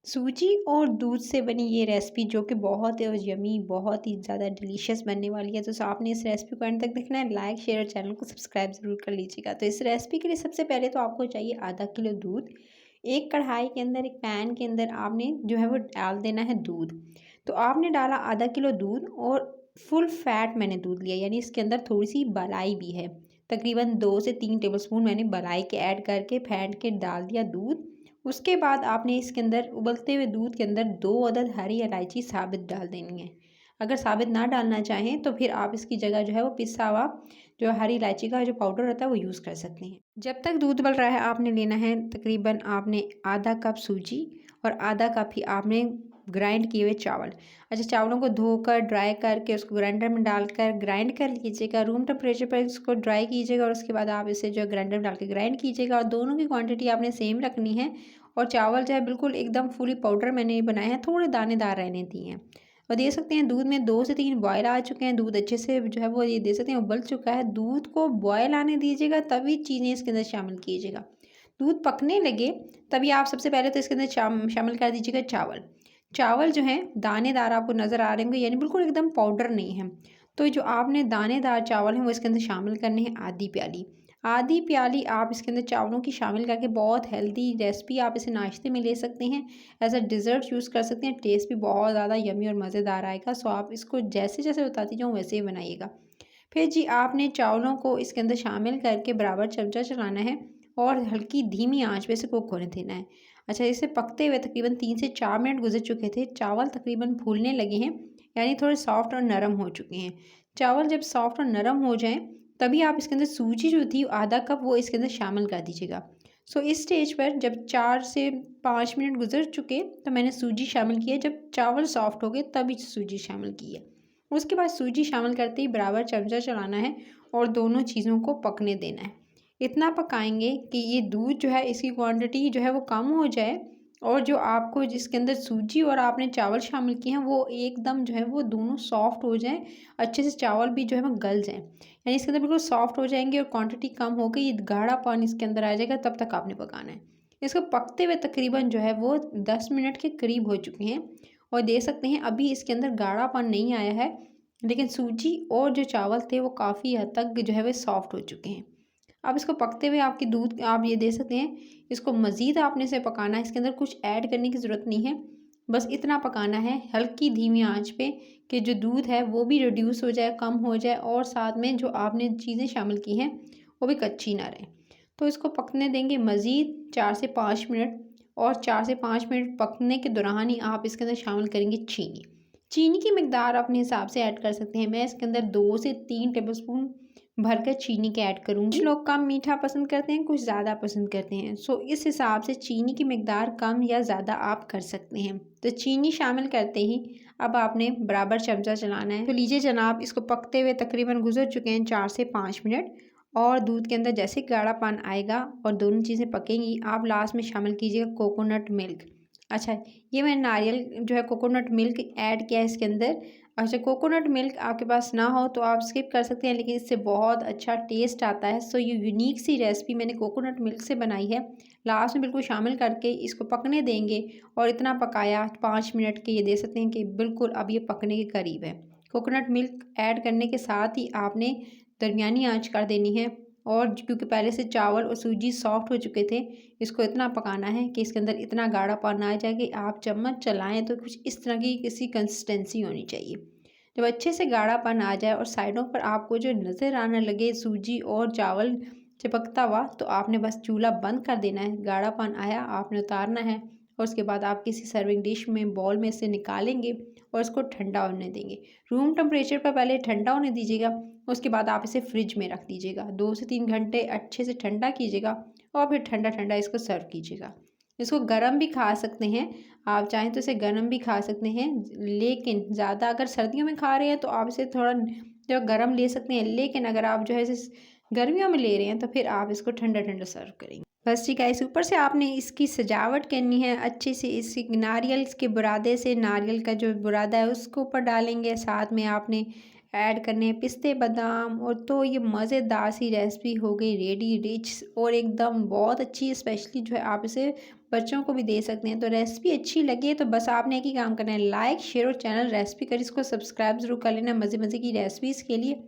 सूजी और दूध से बनी ये रेसिपी जो कि बहुत यमी बहुत ही ज़्यादा डिलीशियस बनने वाली है। तो आपने इस रेसिपी को एंड तक देखना है, लाइक शेयर और चैनल को सब्सक्राइब ज़रूर कर लीजिएगा। तो इस रेसिपी के लिए सबसे पहले तो आपको चाहिए आधा किलो दूध। एक कढ़ाई के अंदर, एक पैन के अंदर आपने जो है वो डाल देना है दूध। तो आपने डाला आधा किलो दूध और फुल फैट मैंने दूध लिया, यानी इसके अंदर थोड़ी सी मलाई भी है। तकरीबन 2 से 3 टेबल स्पून मैंने मलाई के ऐड करके फेंट के डाल दिया दूध। उसके बाद आपने इसके अंदर उबलते हुए दूध के अंदर 2 अदद हरी इलायची साबित डाल देनी है। अगर साबित ना डालना चाहें तो फिर आप इसकी जगह जो है वो पिसा हुआ जो हरी इलायची का जो पाउडर होता है वो यूज़ कर सकते हैं। जब तक दूध उबल रहा है आपने लेना है तकरीबन आपने आधा कप सूजी और आधा कप ही आपने ग्राइंड किए हुए चावल। अच्छा, चावलों को धोकर ड्राई करके उसको ग्राइंडर में डालकर ग्राइंड कर लीजिएगा। रूम टेम्परेचर पर इसको ड्राई कीजिएगा और उसके बाद आप इसे जो ग्राइंडर में डाल के ग्राइंड कीजिएगा और दोनों की क्वांटिटी आपने सेम रखनी है। और चावल जो है बिल्कुल एकदम फुली पाउडर मैंने बनाए हैं, थोड़े दानेदार रहने दिए हैं। और दे सकते हैं दूध में 2 से 3 बॉयल आ चुके हैं, दूध अच्छे से जो है वो ये दे सकते हैं उबल चुका है। दूध को बॉयल आने दीजिएगा, तभी चीज़ें इसके अंदर शामिल कीजिएगा। दूध पकने लगे तभी आप सबसे पहले तो इसके अंदर शामिल कर दीजिएगा चावल। चावल जो हैं दानेदार आपको नज़र आ रहे होंगे, यानी बिल्कुल एकदम पाउडर नहीं है। तो जो आपने दानेदार चावल हैं वो इसके अंदर शामिल करने हैं आधी प्याली आप इसके अंदर चावलों की शामिल करके बहुत हेल्दी रेसिपी, आप इसे नाश्ते में ले सकते हैं, एज अ डिज़र्ट यूज़ कर सकते हैं। टेस्ट भी बहुत ज़्यादा यमी और मज़ेदार आएगा। सो आप इसको जैसे जैसे बताती जाऊँ वैसे ही बनाइएगा। फिर जी आपने चावलों को इसके अंदर शामिल करके बराबर चमचा चलाना है और हल्की धीमी आंच पे इसे कुक होने देना है। अच्छा, इसे पकते हुए तकरीबन 3 से 4 मिनट गुजर चुके थे। चावल तकरीबन फूलने लगे हैं, यानी थोड़े सॉफ्ट और नरम हो चुके हैं। चावल जब सॉफ्ट और नरम हो जाएं तभी आप इसके अंदर सूजी जो थी आधा कप वो इसके अंदर शामिल कर दीजिएगा। सो इस स्टेज पर जब 4 से 5 मिनट गुजर चुके तो मैंने सूजी शामिल किया। जब चावल सॉफ्ट हो गए तभी सूजी शामिल की है। उसके बाद सूजी शामिल करते ही बराबर चमचा चलाना है और दोनों चीज़ों को पकने देना है। इतना पकाएंगे कि ये दूध जो है इसकी क्वांटिटी जो है वो कम हो जाए और जो आपको जिसके अंदर सूजी और आपने चावल शामिल किए हैं वो एकदम जो है वो दोनों सॉफ्ट हो जाएं, अच्छे से चावल भी जो है वो गल जाएं, यानी इसके अंदर बिल्कुल सॉफ्ट हो जाएंगे और क्वांटिटी कम हो गई, गाढ़ापन इसके अंदर आ जाएगा। तब तक आपने पकाना है। इसको पकते हुए तकरीबन जो है वो 10 मिनट के करीब हो चुके हैं और दे सकते हैं अभी इसके अंदर गाढ़ापन नहीं आया है, लेकिन सूजी और जो चावल थे वो काफ़ी हद तक जो है वो सॉफ्ट हो चुके हैं। अब इसको पकते हुए आपकी दूध आप ये दे सकते हैं, इसको मज़ीद आपने इसे पकाना है। इसके अंदर कुछ ऐड करने की ज़रूरत नहीं है, बस इतना पकाना है हल्की धीमी आंच पे कि जो दूध है वो भी रिड्यूस हो जाए, कम हो जाए और साथ में जो आपने चीज़ें शामिल की हैं वो भी कच्ची ना रहें। तो इसको पकने देंगे मज़ीद 4 से 5 मिनट। और 4 से 5 मिनट पकने के दौरान ही आप इसके अंदर शामिल करेंगे चीनी। चीनी की मिकदार अपने हिसाब से ऐड कर सकते हैं। मैं इसके अंदर 2 से 3 टेबल स्पून भरकर चीनी के ऐड करूँगी। कुछ लोग कम मीठा पसंद करते हैं, कुछ ज़्यादा पसंद करते हैं। सो इस हिसाब से चीनी की मिकदार कम या ज़्यादा आप कर सकते हैं। तो चीनी शामिल करते ही अब आपने बराबर चमचा चलाना है। तो लीजिए जनाब, इसको पकते हुए तकरीबन गुजर चुके हैं 4 से 5 मिनट और दूध के अंदर जैसे गाढ़ापन आएगा और दोनों चीज़ें पकेंगी, आप लास्ट में शामिल कीजिएगा कोकोनट मिल्क। अच्छा, ये मैं नारियल जो है कोकोनट मिल्क ऐड किया है इसके अंदर। अच्छा, कोकोनट मिल्क आपके पास ना हो तो आप स्किप कर सकते हैं, लेकिन इससे बहुत अच्छा टेस्ट आता है। सो ये यूनिक सी रेसिपी मैंने कोकोनट मिल्क से बनाई है। लास्ट में बिल्कुल शामिल करके इसको पकने देंगे और इतना पकाया 5 मिनट के, ये दे सकते हैं कि बिल्कुल अब ये पकने के करीब है। कोकोनट मिल्क ऐड करने के साथ ही आपने दरमियानी आंच कर देनी है और क्योंकि पहले से चावल और सूजी सॉफ्ट हो चुके थे, इसको इतना पकाना है कि इसके अंदर इतना गाढ़ापन आ जाए कि आप चम्मच चलाएं तो कुछ इस तरह की किसी कंसिस्टेंसी होनी चाहिए। जब अच्छे से गाढ़ापन आ जाए और साइडों पर आपको जो नज़र आने लगे सूजी और चावल चिपकता हुआ, तो आपने बस चूल्हा बंद कर देना है। गाढ़ापन आया आपने उतारना है और उसके बाद आप किसी सर्विंग डिश में बॉल में से निकालेंगे और इसको ठंडा होने देंगे। रूम टेम्परेचर पर पहले ठंडा होने दीजिएगा, उसके बाद आप इसे फ्रिज में रख दीजिएगा। 2 से 3 घंटे अच्छे से ठंडा कीजिएगा और फिर ठंडा ठंडा इसको सर्व कीजिएगा। इसको गरम भी खा सकते हैं, आप चाहें तो इसे गरम भी खा सकते हैं, लेकिन ज़्यादा अगर सर्दियों में खा रहे हैं तो आप इसे थोड़ा जो गरम ले सकते हैं, लेकिन अगर आप जो है इसे गर्मियों में ले रहे हैं तो फिर आप इसको ठंडा ठंडा सर्व करेंगे। बस ठीक है, इस ऊपर से आपने इसकी सजावट करनी है अच्छे से। इसकी नारियल के बुरादे से, नारियल का जो बुरादा है उसको ऊपर डालेंगे, साथ में आपने ऐड करने हैं पिस्ते बादाम, और तो ये मज़ेदार सी रेसिपी हो गई रेडी, रिच और एकदम बहुत अच्छी। स्पेशली जो है आप इसे बच्चों को भी दे सकते हैं। तो रेसिपी अच्छी लगे तो बस आपने एक ही काम करना है, लाइक शेयर और चैनल रेसिपी करिए इसको सब्सक्राइब ज़रूर कर लेना मज़े मज़े की रेसिपीज़ के लिए।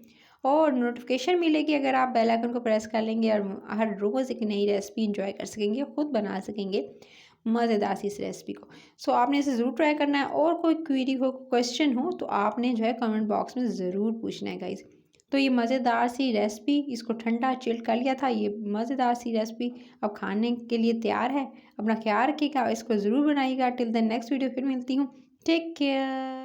और नोटिफिकेशन मिलेगी अगर आप बेल आइकन को प्रेस कर लेंगे और हर रोज़ एक नई रेसिपी इंजॉय कर सकेंगे, खुद बना सकेंगे मज़ेदार सी इस रेसिपी को। सो आपने इसे ज़रूर ट्राई करना है और कोई क्वेरी हो, क्वेश्चन हो तो आपने जो है कमेंट बॉक्स में ज़रूर पूछना है गाइस। तो ये मज़ेदार सी रेसिपी, इसको ठंडा चिल्ड कर लिया था, ये मज़ेदार सी रेसिपी अब खाने के लिए तैयार है। अपना ख्याल रखिएगा, इसको ज़रूर बनाइएगा। टिल द नेक्स्ट वीडियो फिर मिलती हूँ। Take care.